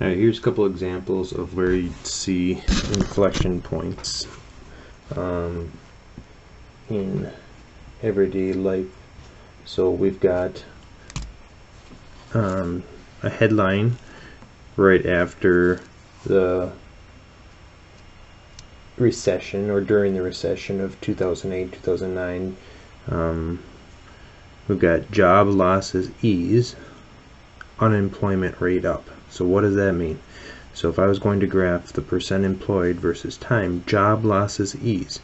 Alright, here's a couple examples of where you'd see inflection points in everyday life. So we've got a headline right after the recession, or during the recession of 2008, 2009. We've got job losses ease, unemployment rate up. So what does that mean? So if I was going to graph the percent employed versus time, job losses ease.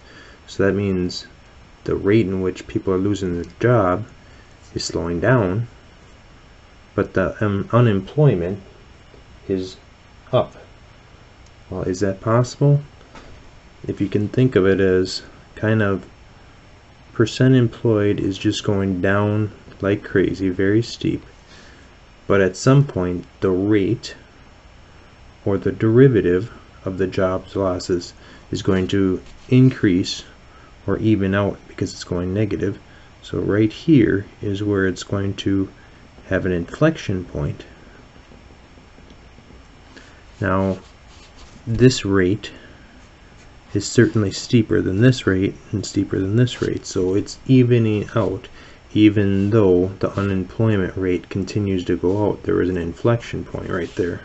So that means the rate in which people are losing their job is slowing down, but the unemployment is up. Well, is that possible? If you can think of it as kind of percent employed is just going down like crazy, very steep, but at some point the rate or the derivative of the jobs losses is going to increase or even out because it's going negative. So right here is where it's going to have an inflection point. Now this rate is certainly steeper than this rate and steeper than this rate, so it's evening out even though the unemployment rate continues to go out. There is an inflection point right there.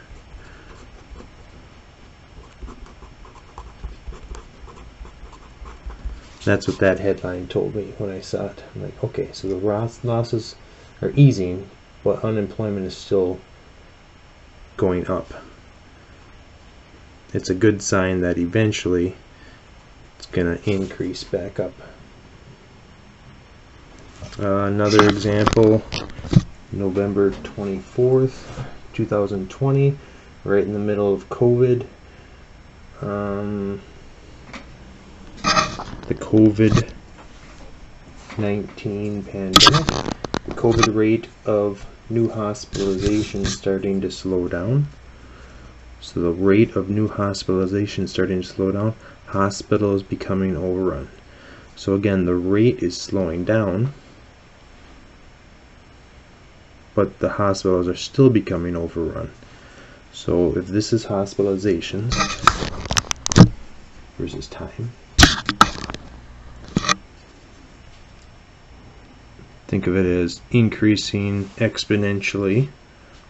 That's what that headline told me when I saw it. I'm like, okay, so the losses are easing, but unemployment is still going up. It's a good sign that eventually it's going to increase back up. Another example, November 24th, 2020, right in the middle of COVID. The COVID-19 pandemic. The COVID rate of new hospitalizations starting to slow down. So the rate of new hospitalizations starting to slow down, hospitals becoming overrun. So again, the rate is slowing down, but the hospitals are still becoming overrun. So if this is hospitalizations versus time, think of it as increasing exponentially,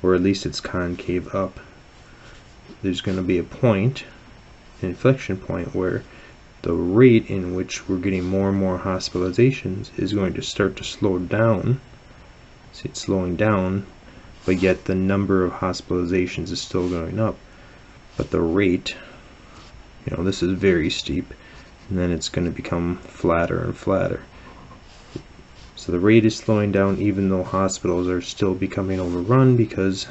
or at least it's concave up. There's going to be a point, an inflection point, where the rate in which we're getting more and more hospitalizations is going to start to slow down. See, it's slowing down, but yet the number of hospitalizations is still going up. But the rate, this is very steep, and then it's going to become flatter and flatter. So the rate is slowing down even though hospitals are still becoming overrun, because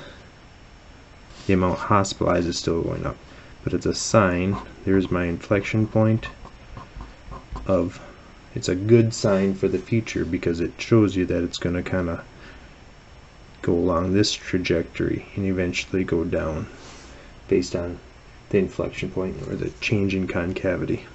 the amount hospitalized is still going up. But it's a sign, there's my inflection point of, it's a good sign for the future because it shows you that it's going to kind of go along this trajectory and eventually go down based on the inflection point or the change in concavity.